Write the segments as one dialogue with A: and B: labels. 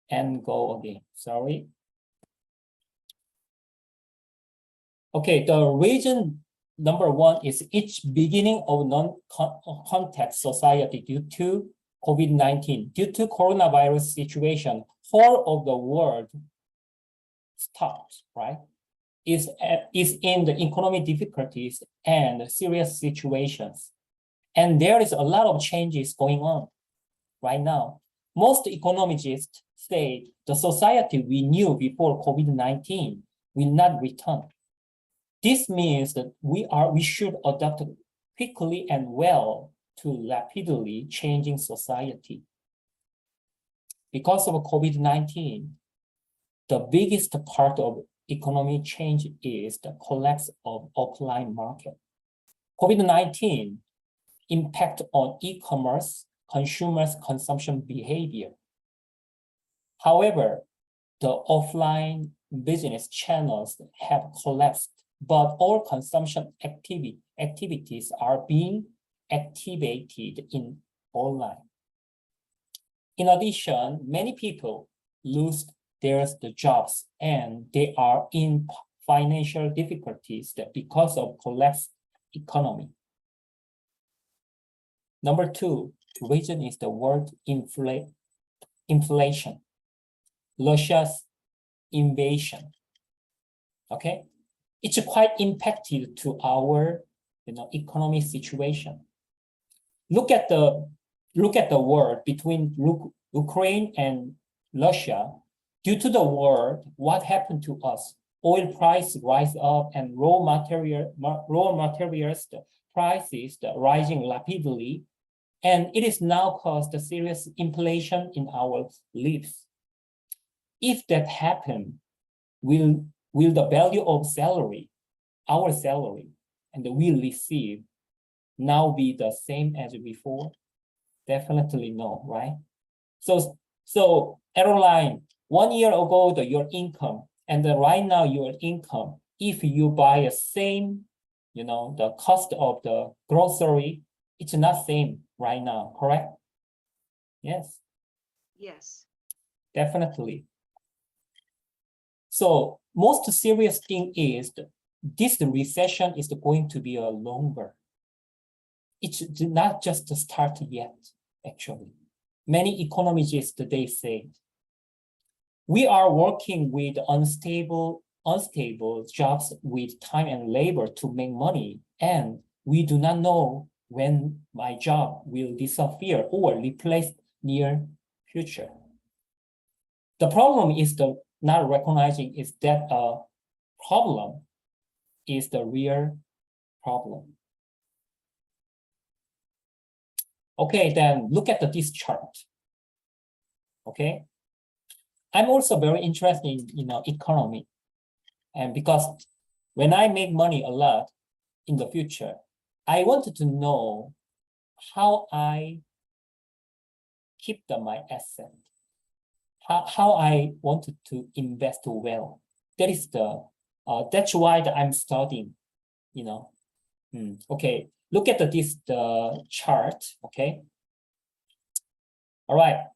A: and go again. Sorry. Okay, the reason number one is each beginning of non-contact society due to COVID-19. Due to coronavirus situation, whole of the world stopped, right? Is in the economic difficulties and serious situations. And there is a lot of changes going on right now. Most economists say the society we knew before COVID-19 will not return. This means that we should adapt quickly and well to rapidly changing society. Because of COVID-19, the biggest part of economic change is the collapse of offline market. COVID-19 impact on e-commerce, consumers' consumption behavior. However, the offline business channels have collapsed, but all consumption activities are being activated in online. In addition, many people lose their jobs and they are in financial difficulties because of collapsed economy. Number two reason is the word inflation, Russia's invasion. Okay, it's quite impacted to our economic situation. Look at the war between Ukraine and Russia. Due to the war, what happened to us? Oil price rise up and raw materials prices rising rapidly, and it is now caused a serious inflation in our lives. If that happens, will the value of salary, our salary, and we receive now be the same as before? Definitely no, right? So airline, 1 year ago, your income, and right now your income, if you buy a same, the cost of the grocery, it's not same right now, correct? Yes.
B: Yes.
A: Definitely. So most serious thing is this recession is going to be a longer. It's not just start yet, actually. Many economists, they say, we are working with unstable jobs with time and labor to make money, and we do not know when my job will disappear or replace near future. The problem is not recognizing is that a problem is the real problem. Okay, then look at this chart. Okay, I'm also very interested in economy, and because when I make money a lot in the future, I wanted to know how I keep my asset, how I wanted to invest well. That is that's why I'm studying. Okay, look at the chart. Okay, all right.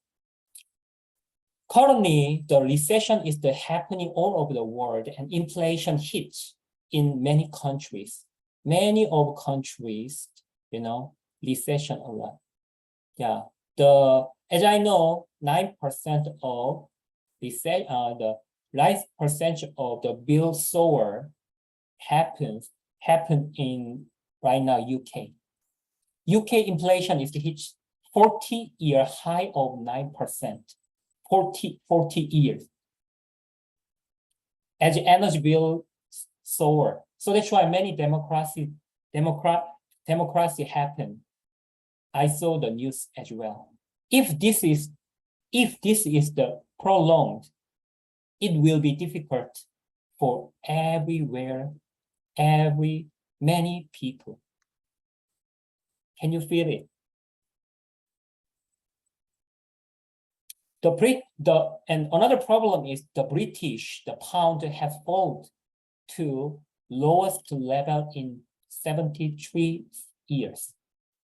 A: Currently, the recession is happening all over the world, and inflation hits in many countries. Many of countries, recession a lot. Yeah, as I know, 9% of the 9% of the bill soar happened in right now UK. UK inflation is hit 40-year high of 9%. 40 years as energy bill soar. So that's why many democracy happen. I saw the news as well. If this is the prolonged, it will be difficult for many people. Can you feel it? And another problem is the pound has fallen to lowest level in 73 years.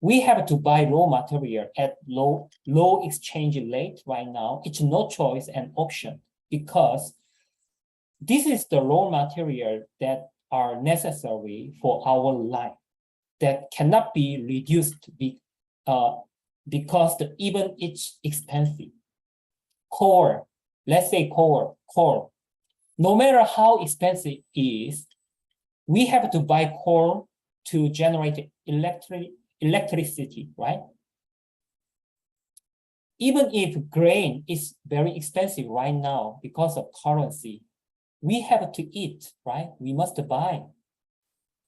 A: we have to buy raw material at low exchange rate right now. It's no choice and option because this is the raw material that are necessary for our life that cannot be reduced because even it's expensive. Coal, let's say coal, no matter how expensive it is, we have to buy coal to generate electricity, right? Even if grain is very expensive right now because of currency, we have to eat, right? We must buy.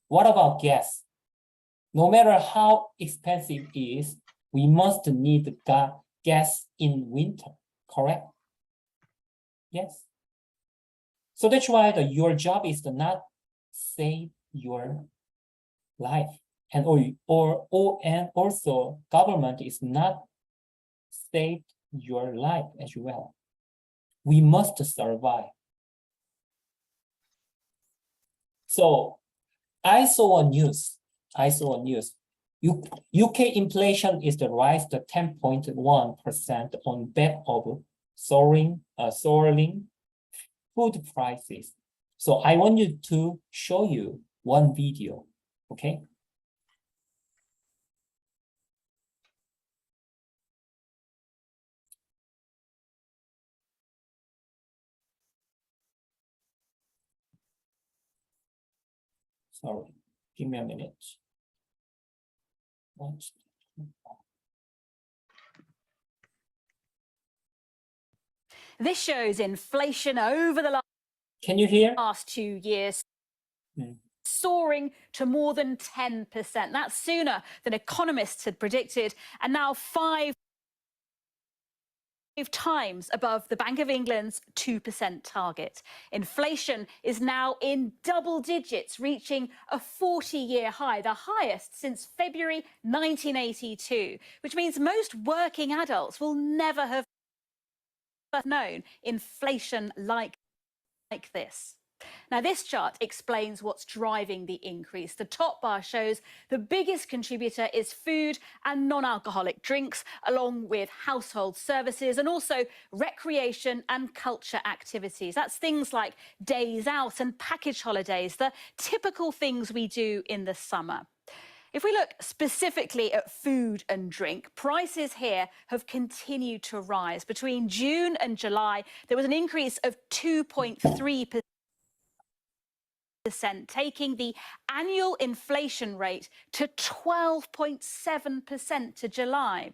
A: What about gas? No matter how expensive it is, we must need gas in winter, correct? Yes. So that's why your job is to not save your life, and also government is not save your life as well. We must survive. So I saw a news. UK inflation is the rise to 10.1% on back of soaring food prices. So I want you to show you one video, okay? Sorry, give me a minute.
B: This shows inflation over the
A: Can you hear?
B: last 2 years. Soaring to more than 10%. That's sooner than economists had predicted, and now 5 times above the Bank of England's 2% target. Inflation is now in double digits, reaching a 40-year high, the highest since February 1982, which means most working adults will never have known inflation like this. Now, this chart explains what's driving the increase. The top bar shows the biggest contributor is food and non-alcoholic drinks, along with household services and also recreation and culture activities. That's things like days out and package holidays, the typical things we do in the summer. If we look specifically at food and drink, prices here have continued to rise. Between June and July, there was an increase of 2.3%. Taking the annual inflation rate to 12.7% to July.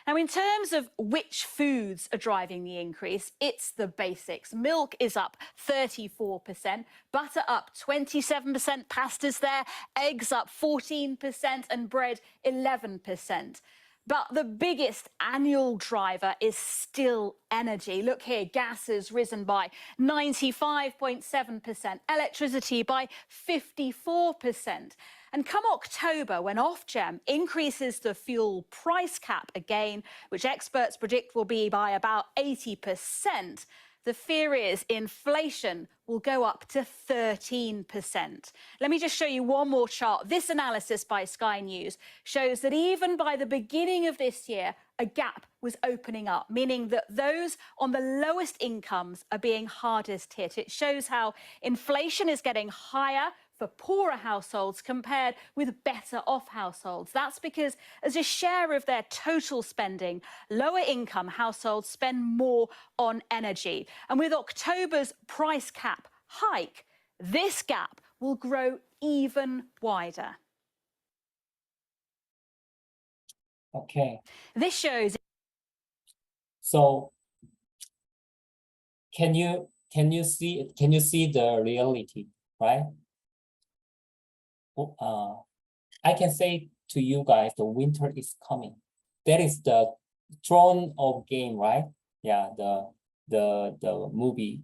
B: Now, in terms of which foods are driving the increase, it's the basics. Milk is up 34%, butter up 27%, pasta's there, eggs up 14%, and bread 11%. But the biggest annual driver is still energy. Look here, gas has risen by 95.7%, electricity by 54%. And come October, when Ofgem increases the fuel price cap again, which experts predict will be by about 80%, the fear is inflation will go up to 13%. Let me just show you one more chart. This analysis by Sky News shows that even by the beginning of this year, a gap was opening up, meaning that those on the lowest incomes are being hardest hit. It shows how inflation is getting higher for poorer households compared with better off households. That's because as a share of their total spending, lower income households spend more on energy. And with October's price cap hike, this gap will grow even wider.
A: Okay.
B: This shows.
A: So can you see the reality, right? I can say to you guys, the winter is coming. That is the throne of game, right? Yeah, the movie.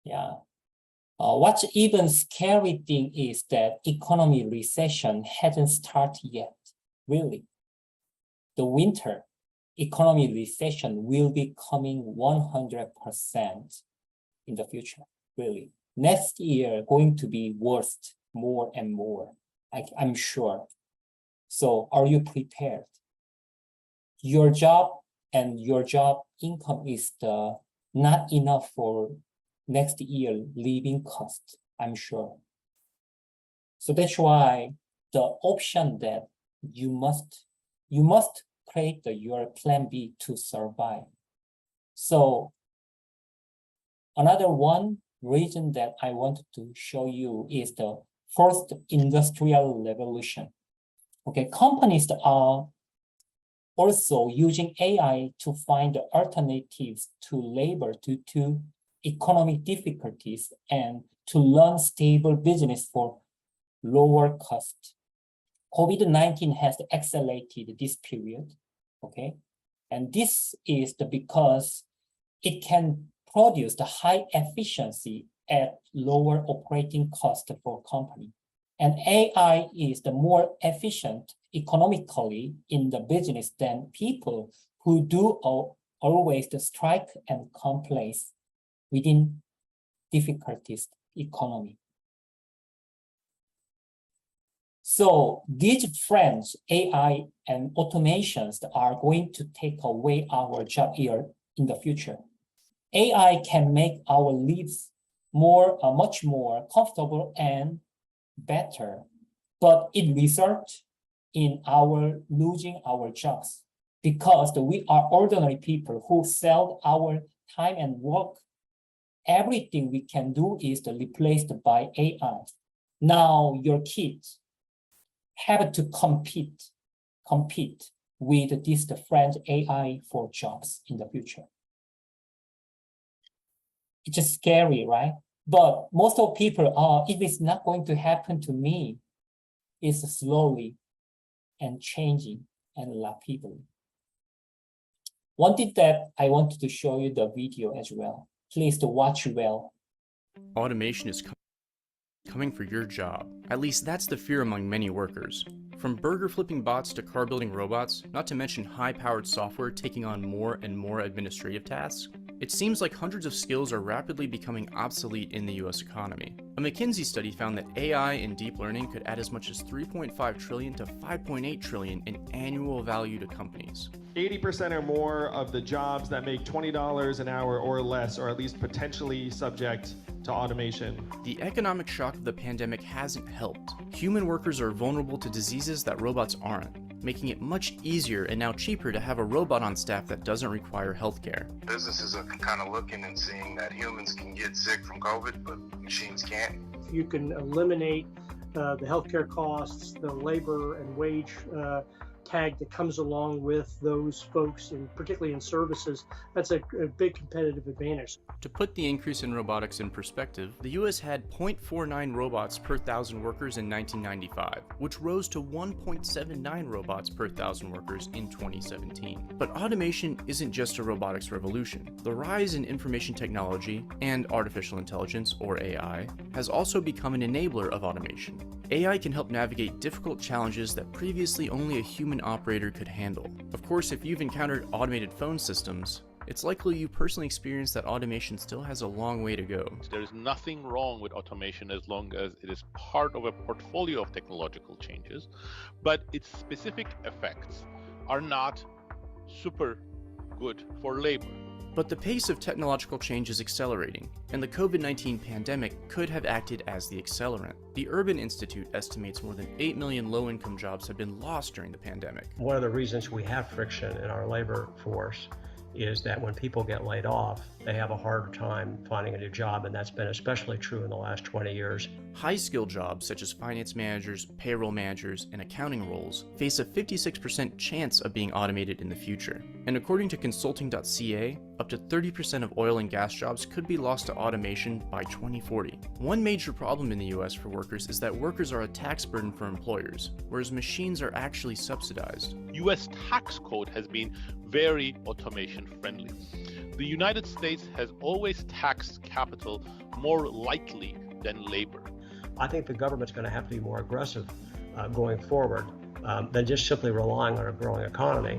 A: Yeah. What's even scary thing is that economy recession hasn't started yet. Really, the winter economy recession will be coming 100% in the future. Really, next year going to be worse, more and more. I'm sure. So are you prepared? Your job and your job income is not enough for next year living cost, I'm sure. So that's why the option that you must create your plan B to survive. So another one reason that I wanted to show you is the first industrial revolution. Okay, companies are also using AI to find alternatives to labor due to economic difficulties and to run stable business for lower cost. COVID-19 has accelerated this period, okay? And this is because it can produce the high efficiency at lower operating cost for company. And AI is the more efficient economically in the business than people who do always the strike and complain within difficulties economy. So these trends, AI and automations, are going to take away our job here in the future. AI can make our lives much more comfortable and better, but it results in our losing our jobs because we are ordinary people who sell our time and work. Everything we can do is replaced by AI. Now your kids have to compete with this French AI for jobs in the future. It's just scary, right? But most of people if it's not going to happen to me, it's slowly and changing and rapidly. One thing that I wanted to show you the video as well. Please to watch well.
C: Automation is coming for your job. At least that's the fear among many workers. From burger flipping bots to car building robots, not to mention high-powered software taking on more and more administrative tasks, it seems like hundreds of skills are rapidly becoming obsolete in the US economy. A McKinsey study found that AI and deep learning could add as much as $3.5 trillion to $5.8 trillion in annual value to companies.
D: 80% or more of the jobs that make $20 an hour or less are at least potentially subject to automation.
C: The economic shock of the pandemic hasn't helped. Human workers are vulnerable to diseases that robots aren't, making it much easier and now cheaper to have a robot on staff that doesn't require healthcare.
E: Businesses are kind of looking and seeing that humans can get sick from COVID, but machines can't.
F: You can eliminate the healthcare costs, the labor and wage tag that comes along with those folks, and particularly in services. That's a big competitive advantage.
C: To put the increase in robotics in perspective, the US had 0.49 robots per 1,000 workers in 1995, which rose to 1.79 robots per 1,000 workers in 2017. But automation isn't just a robotics revolution. The rise in information technology and artificial intelligence, or AI, has also become an enabler of automation. AI can help navigate difficult challenges that previously only a human operator could handle. Of course, if you've encountered automated phone systems, it's likely you personally experienced that automation still has a long way to go.
G: There is nothing wrong with automation as long as it is part of a portfolio of technological changes, but its specific effects are not super good for labor.
C: But the pace of technological change is accelerating, and the COVID-19 pandemic could have acted as the accelerant. The Urban Institute estimates more than 8 million low-income jobs have been lost during the pandemic.
H: One of the reasons we have friction in our labor force is that when people get laid off, they have a harder time finding a new job, and that's been especially true in the last 20 years.
C: High-skilled jobs such as finance managers, payroll managers, and accounting roles face a 56% chance of being automated in the future. And according to consulting.ca, up to 30% of oil and gas jobs could be lost to automation by 2040. One major problem in the US for workers is that workers are a tax burden for employers, whereas machines are actually subsidized.
G: US tax code has been very automation friendly. The United States has always taxed capital more lightly than labor.
H: I think the government's going to have to be more aggressive going forward than just simply relying on a growing economy.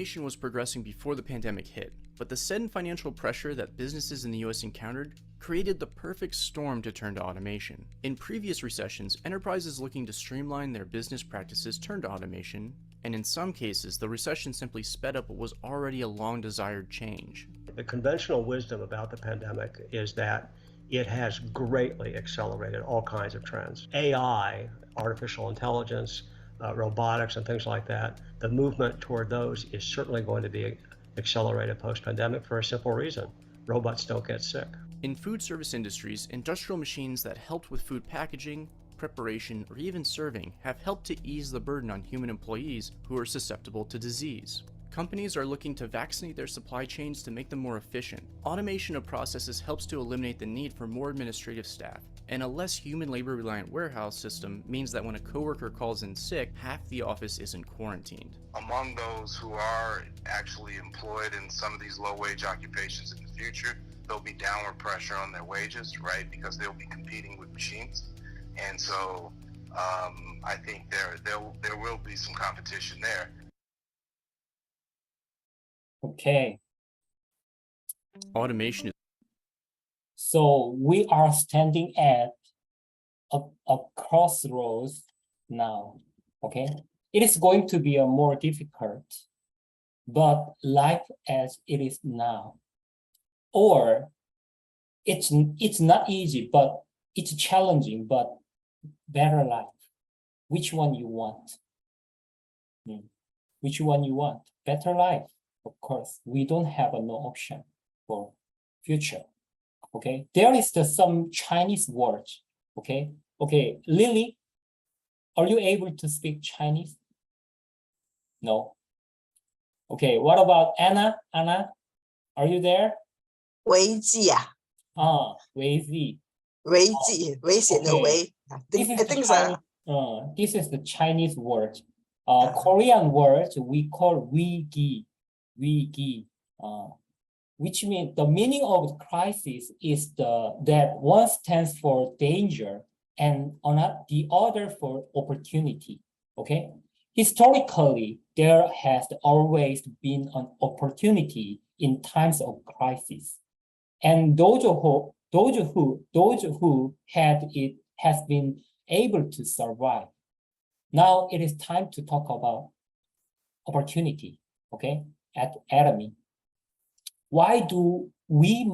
C: Automation was progressing before the pandemic hit, but the sudden financial pressure that businesses in the US encountered created the perfect storm to turn to automation. In previous recessions, enterprises looking to streamline their business practices turned to automation, and in some cases, the recession simply sped up what was already a long-desired change.
H: The conventional wisdom about the pandemic is that it has greatly accelerated all kinds of trends. AI, artificial intelligence, robotics and things like that, the movement toward those is certainly going to be accelerated post-pandemic for a simple reason. Robots don't get sick.
C: In food service industries, industrial machines that helped with food packaging, preparation, or even serving have helped to ease the burden on human employees who are susceptible to disease. Companies are looking to vaccinate their supply chains to make them more efficient. Automation of processes helps to eliminate the need for more administrative staff, and a less human labor-reliant warehouse system means that when a coworker calls in sick, half the office isn't quarantined.
E: Among those who are actually employed in some of these low-wage occupations in the future, there'll be downward pressure on their wages, right? Because they'll be competing with machines. And so I think there will be some competition there.
A: Okay,
C: Automation is
A: so we are standing at a crossroads now, okay? It is going to be a more difficult, but life as it is now, or it's not easy, but it's challenging, but better life. Which one you want? Which one you want? Better life, of course. We don't have no option for future. Okay, there is some Chinese word. Okay, Lily, are you able to speak Chinese? No. Okay, what about Anna? Anna, are you there?
I: 危机啊，
A: 危机。
I: 危机，危险的危。
A: This is
I: I
A: the
I: think
A: Chinese,
I: so.
A: this is the Chinese word. Korean word we call 위기, which means the meaning of crisis is that one stands for danger and the other for opportunity. Okay, historically there has always been an opportunity in times of crisis, and those who had it has been able to survive. Now it is time to talk about opportunity. Okay, at Atomy. Why do we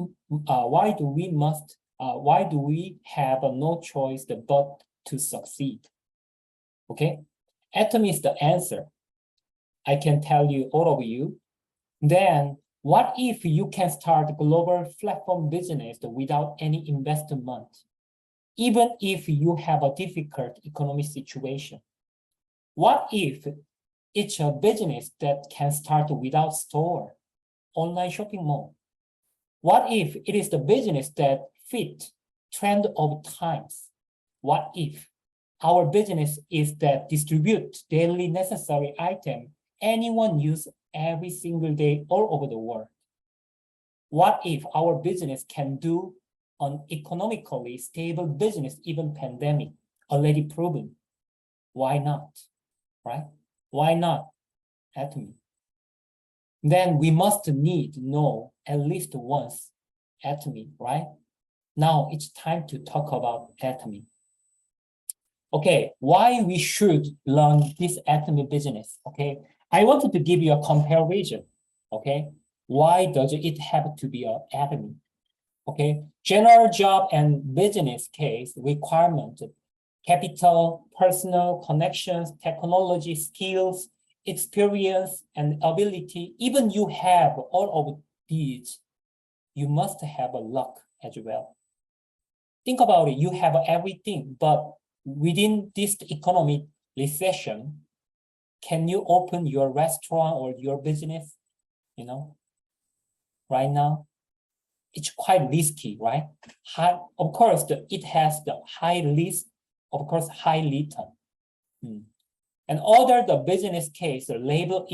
A: have no choice but to succeed? Okay, Atomy is the answer. I can tell you, all of you. Then what if you can start a global platform business without any investment, even if you have a difficult economic situation? What if it's a business that can start without store, online shopping mall? What if it is the business that fit trend of times? What if our business is that distribute daily necessary item anyone use every single day all over the world? What if our business can do an economically stable business even pandemic already proven? Why not, right? Why not Atomy? Then we must need to know at least once Atomy, right? Now it's time to talk about Atomy. Okay, why we should learn this Atomy business, okay? I wanted to give you a comparison, okay? Why does it have to be an Atomy? Okay, general job and business case requirement, capital, personal connections, technology, skills, experience, and ability. Even you have all of these, you must have a luck as well. Think about it, you have everything, but within this economic recession, can you open your restaurant or your business? You know, right now, it's quite risky, right? Of course, it has the high risk, of course, high return. And other the business case, the labor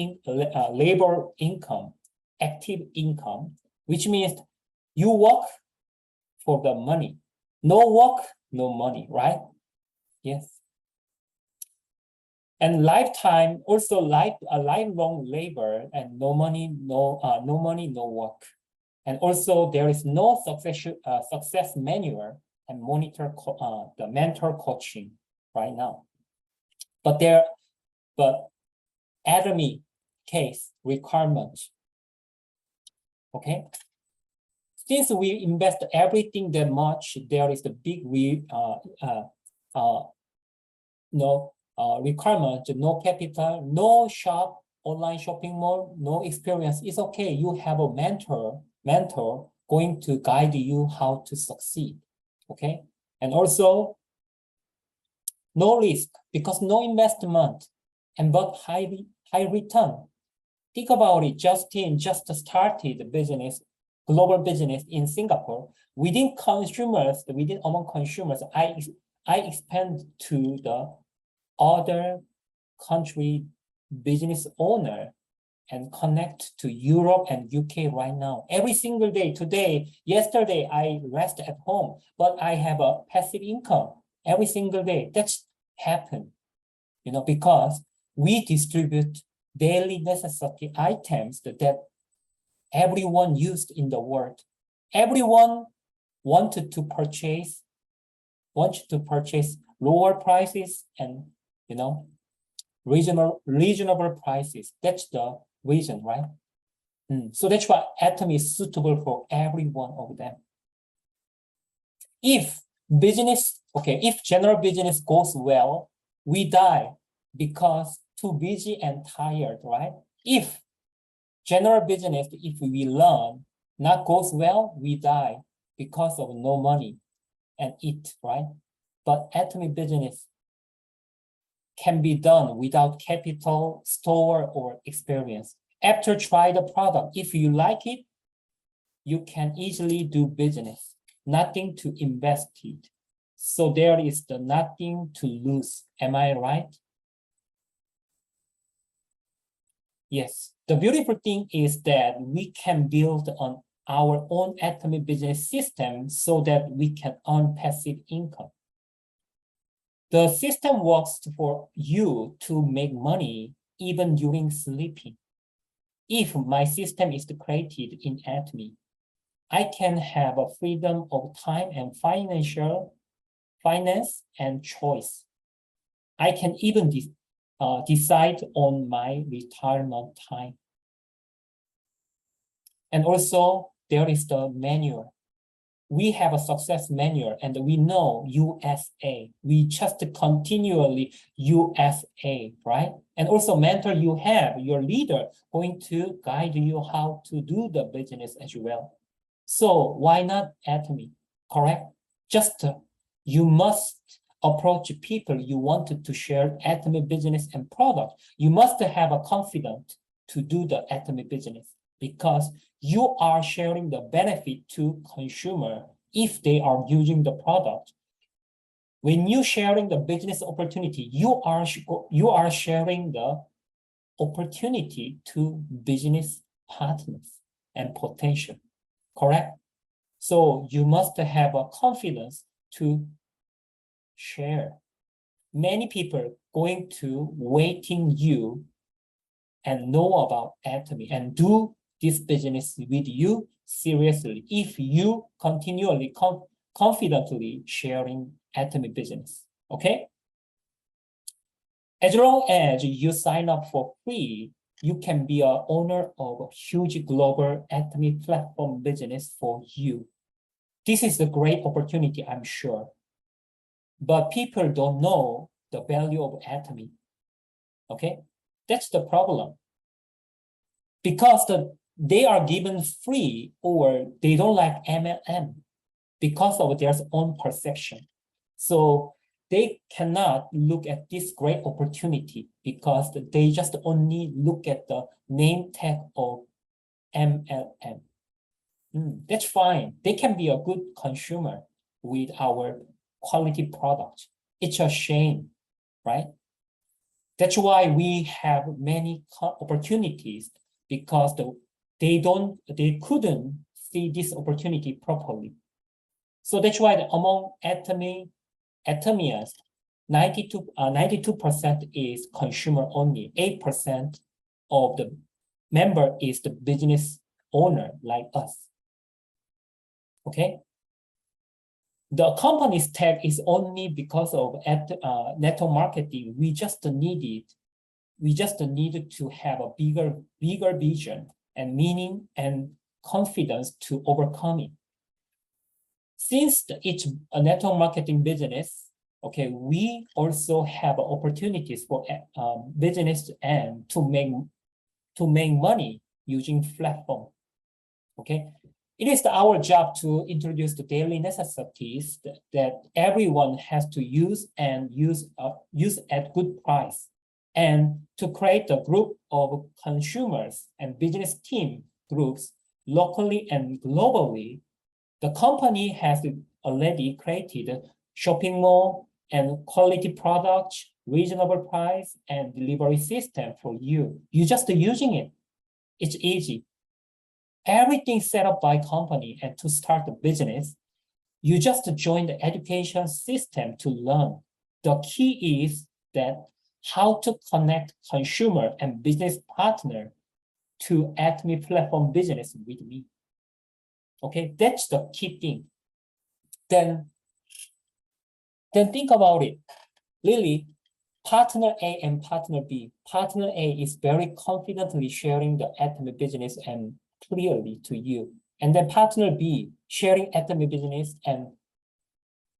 A: income, active income, which means you work for the money. No work, no money, right? Yes. And lifetime, also a lifelong labor and no money, no work. And also there is no success manual and monitor the mentor coaching right now. But Atomy case requirement. Okay. Since we invest everything that much, there is the big requirement, no capital, no shop, online shopping mall, no experience. It's okay. You have a mentor going to guide you how to succeed. Okay. And also no risk because no investment but high return. Think about it. Justin just started global business in Singapore. Among consumers, I expand to the other country business owner and connect to Europe and UK right now. Every single day. Yesterday, I rest at home, but I have a passive income every single day. That's happened, because we distribute daily necessity items that everyone used in the world. Everyone wanted to purchase lower prices and reasonable prices. That's the reason, right? So that's why Atomy is suitable for every one of them. If general business goes well, we die because too busy and tired, right? If general business, if we learn, not goes well, we die because of no money and eat, right? But Atomy business can be done without capital, store, or experience. After try the product, if you like it, you can easily do business. Nothing to invest it. So there is nothing to lose. Am I right? Yes. The beautiful thing is that we can build on our own Atomy business system so that we can earn passive income. The system works for you to make money even during sleeping. If my system is created in Atomy, I can have a freedom of time and finance and choice. I can even decide on my retirement time. And also, there is the manual. We have a success manual and we know USA. We just continually USA, right? And also mentor, you have your leader going to guide you how to do the business as well. So why not Atomy, correct? Just you must approach people you wanted to share Atomy business and product. You must have a confidence to do the Atomy business because you are sharing the benefit to consumer if they are using the product. When you sharing the business opportunity, you are sharing the opportunity to business partners and potential, correct? So you must have a confidence to share. Many people going to waiting you and know about Atomy and do this business with you seriously if you continually confidently sharing Atomy business, okay? As long as you sign up for free, you can be an owner of a huge global Atomy platform business for you. This is a great opportunity, I'm sure. But people don't know the value of Atomy, okay? That's the problem. Because they are given free or they don't like MLM because of their own perception. So they cannot look at this great opportunity because they just only look at the name tag of MLM. That's fine. They can be a good consumer with our quality product. It's a shame, right? That's why we have many opportunities because they couldn't see this opportunity properly. So that's why among Atomians, 92% is consumer only. 8% of the member is the business owner like us. Okay. The company's tag is only because of network marketing. We just needed to have a bigger vision and meaning and confidence to overcome it. Since it's a network marketing business, okay, we also have opportunities for business and to make money using platform. Okay, it is our job to introduce the daily necessities that everyone has to use and use at good price, and to create a group of consumers and business team groups locally and globally. The company has already created shopping mall and quality products, reasonable price, and delivery system for you. You're just using it. It's easy. Everything set up by company, and to start a business, you just join the education system to learn. The key is that how to connect consumer and business partner to Atomy platform business with me. Okay, that's the key thing. Then think about it. Really, partner A and partner B. Partner A is very confidently sharing the Atomy business and clearly to you. And then partner B sharing Atomy business and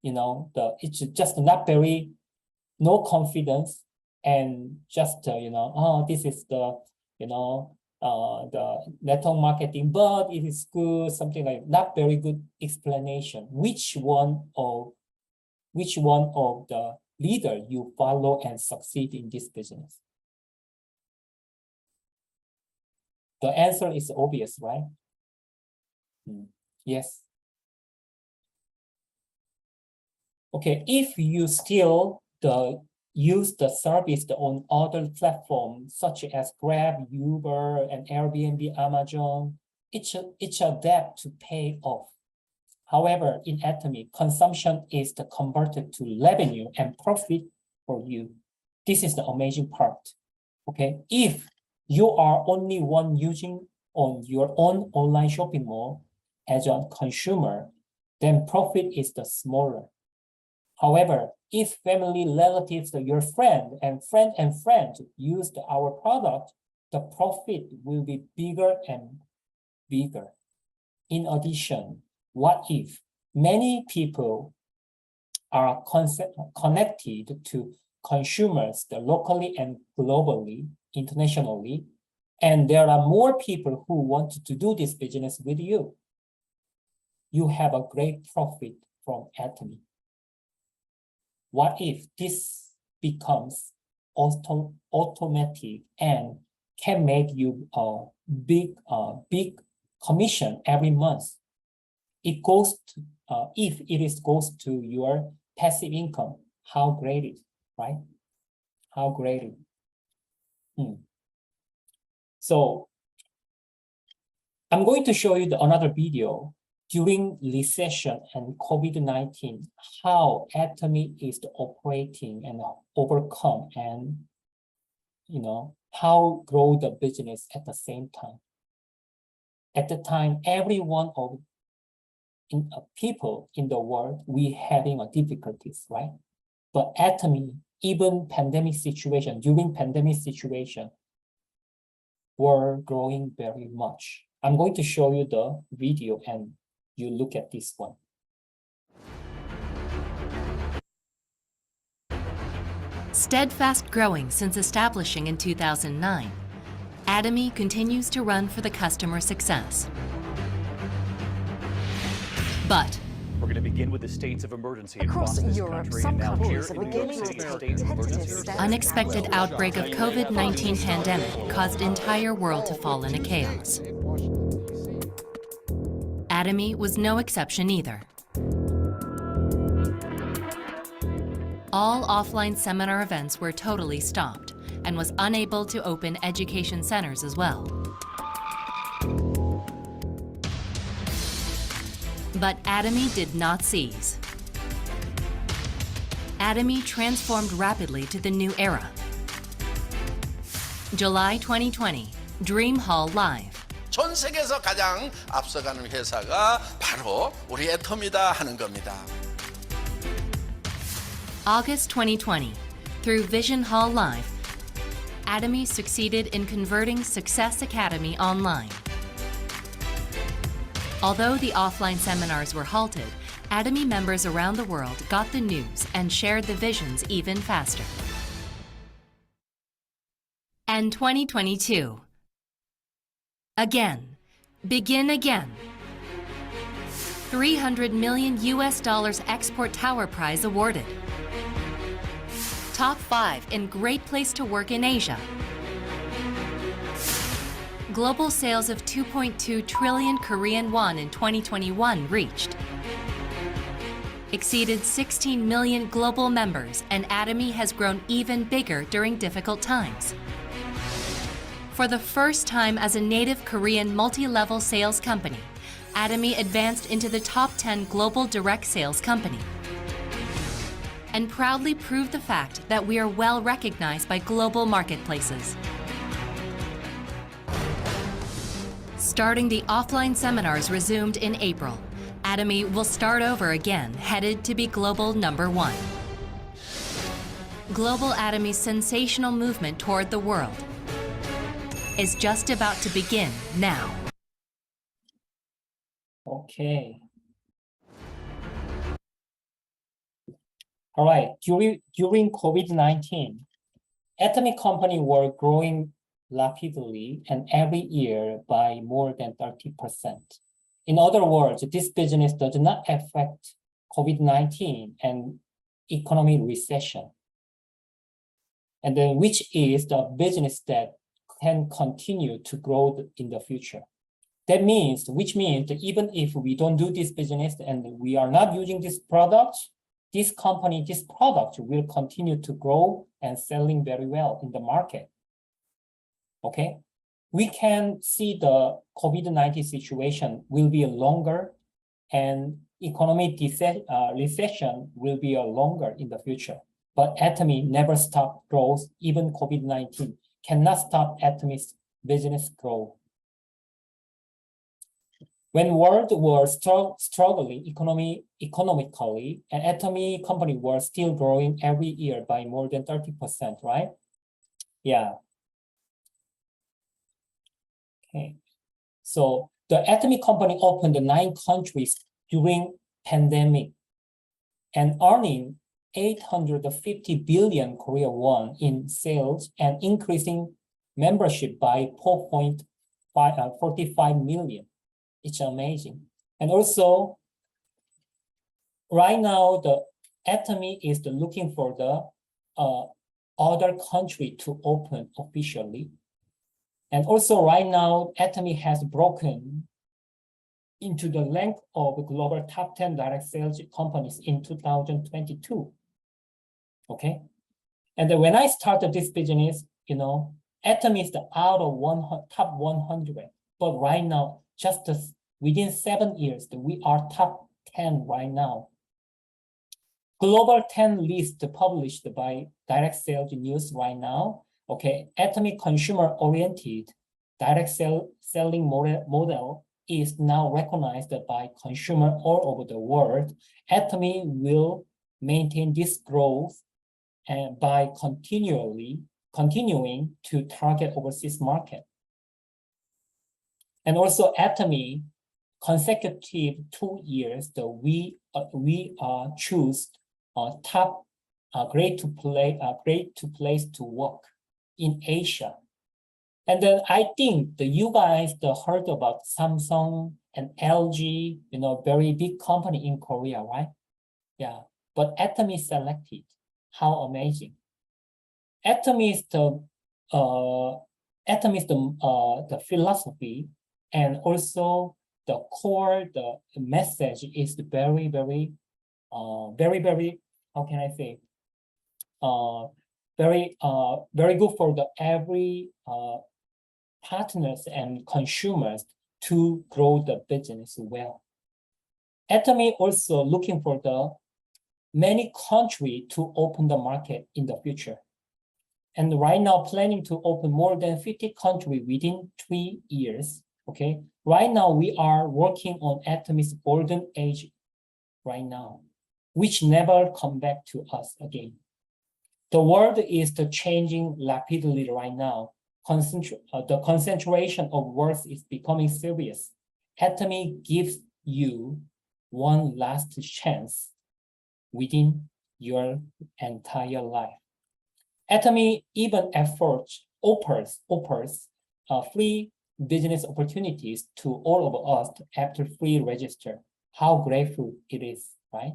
A: it's just not very, no confidence and just this is the the network marketing, but it is good, something like not very good explanation. Which one of the leader you follow and succeed in this business? The answer is obvious, right? Yes. Okay, if you still use the service on other platforms such as Grab, Uber, and Airbnb, Amazon, it's a debt to pay off. However, in Atomy, consumption is converted to revenue and profit for you. This is the amazing part. Okay, if you are only one using on your own online shopping mall as a consumer, then profit is the smaller. However, if family, relatives, your friend and friend use our product, the profit will be bigger and bigger. In addition, what if many people are connected to consumers locally and globally, internationally, and there are more people who want to do this business with you? You have a great profit from Atomy. What if this becomes automatic and can make you a big commission every month? It goes to, if it goes to your passive income, how great is, right? How great is. So I'm going to show you another video during recession and COVID-19, how Atomy is operating and overcome and, how grow the business at the same time. At the time, every one of people in the world, we having difficulties, right? But Atomy, even during pandemic situation, were growing very much. I'm going to show you the video and you look at this one.
J: Steadfast growing since establishing in 2009, Atomy continues to run for the customer success. But
K: we're going to begin with the states of emergency
L: across
K: this
L: Europe.
K: country.
L: Some
K: And now
L: countries
K: here
L: are
K: in New York
L: beginning
K: City,
L: to
K: a
L: take
K: state of
L: tentative
K: emergency.
L: steps.
J: unexpected outbreak of COVID-19 pandemic caused entire world to fall into chaos. Atomy was no exception either. All offline seminar events were totally stopped and was unable to open education centers as well. But Atomy did not cease. Atomy transformed rapidly to the new era. July 2020, Dream Hall Live.
L: 전 세계에서 가장 앞서가는 회사가 바로 우리 애터미다 하는 겁니다.
J: August 2020, through Vision Hall Live, Atomy succeeded in converting Success Academy online. Although the offline seminars were halted, Atomy members around the world got the news and shared the visions even faster. And 2022. Again. Begin again. $300 million Export Tower Prize awarded. Top 5 in Great Place to Work in Asia. Global sales of 2.2 trillion Korean won in 2021 reached. Exceeded 16 million global members, and Atomy has grown even bigger during difficult times. For the first time as a native Korean multi-level sales company, Atomy advanced into the top 10 global direct sales company and proudly proved the fact that we are well recognized by global marketplaces. Starting the offline seminars resumed in April, Atomy will start over again, headed to be global #1. Global Atomy's sensational movement toward the world is just about to begin now.
A: Okay. All right. During COVID-19, Atomy company were growing rapidly and every year by more than 30%. In other words, this business does not affect COVID-19 and economic recession, and then which is the business that can continue to grow in the future. Which means that even if we don't do this business and we are not using this product, this product will continue to grow and selling very well in the market. Okay, we can see the COVID-19 situation will be longer and economic recession will be longer in the future. But Atomy never stopped growth, even COVID-19 cannot stop Atomy's business growth. When world was struggling economically, and Atomy company was still growing every year by more than 30%, right? Yeah. Okay. So the Atomy company opened 9 countries during pandemic and earning 850 billion Korean won in sales and increasing membership by 45 million. It's amazing. And also, right now, the Atomy is looking for the other country to open officially. And also right now, Atomy has broken into the rank of global top 10 direct sales companies in 2022. Okay. And then when I started this business, Atomy is out of top 100. But right now, just within 7 years, we are top 10 right now. Global 10 list published by Direct Sales News right now. Okay, Atomy consumer-oriented direct selling model is now recognized by consumers all over the world. Atomy will maintain this growth and by continuing to target overseas market. And also Atomy consecutive 2 years that we choose top great place to work in Asia. And then I think that you guys heard about Samsung and LG, very big company in Korea, right? Yeah, but Atomy selected. How amazing! Atomy is the philosophy, and also the core, the message is very, very, how can I say? Very good for every partners and consumers to grow the business well. Atomy also looking for the many countries to open the market in the future. And right now planning to open more than 50 countries within 3 years, okay? Right now we are working on Atomy's golden age right now, which never come back to us again. The world is changing rapidly right now. The concentration of worth is becoming serious. Atomy gives you one last chance within your entire life. Atomy even offers free business opportunities to all of us after free register. How grateful it is, right?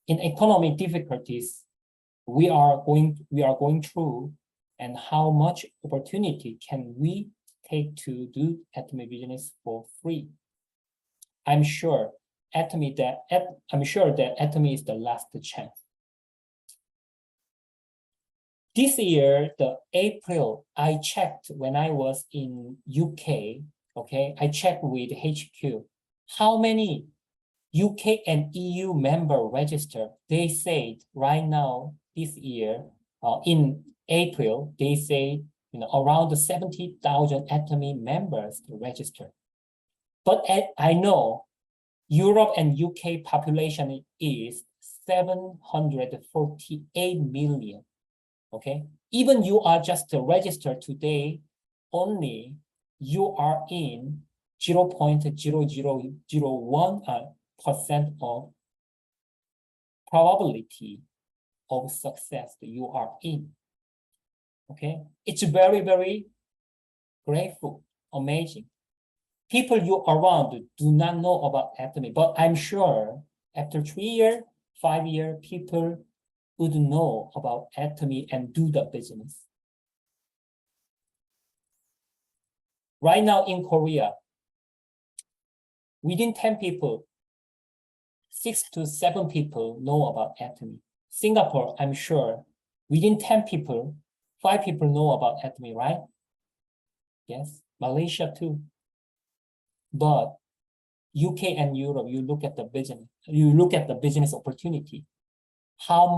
A: In economic difficulties we are going through, and how much opportunity can we take to do Atomy business for free? I'm sure that Atomy is the last chance. This year, the April, I checked when I was in UK, okay? I checked with HQ, how many UK and EU member register. They said right now, this year, in April, they say around 70,000 Atomy members to register. But I know Europe and UK population is 748 million. Okay, even you are just registered today, only you are in 0.0001% of probability of success that you are in. Okay, it's very, very grateful, amazing. People you around do not know about Atomy, but I'm sure after 3 years, 5 years, people would know about Atomy and do the business. Right now in Korea, within 10 people, 6 to 7 people know about Atomy. Singapore, I'm sure, within 10 people, 5 people know about Atomy, right? Yes, Malaysia too. But UK and Europe, you look at the business opportunity. How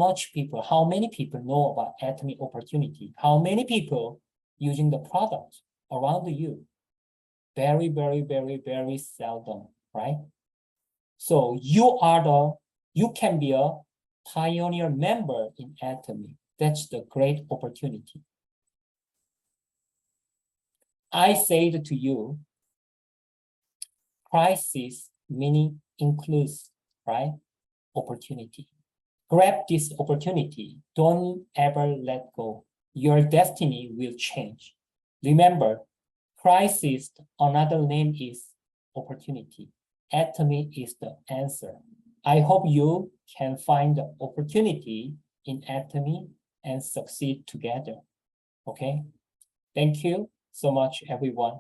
A: many people know about Atomy opportunity? How many people using the product around you? Very, very, very, very seldom, right? So you can be a pioneer member in Atomy. That's the great opportunity. I said to you, crisis meaning includes, right? Opportunity. Grab this opportunity. Don't ever let go. Your destiny will change. Remember, crisis, another name is opportunity. Atomy is the answer. I hope you can find the opportunity in Atomy and succeed together. Okay? Thank you so much, everyone.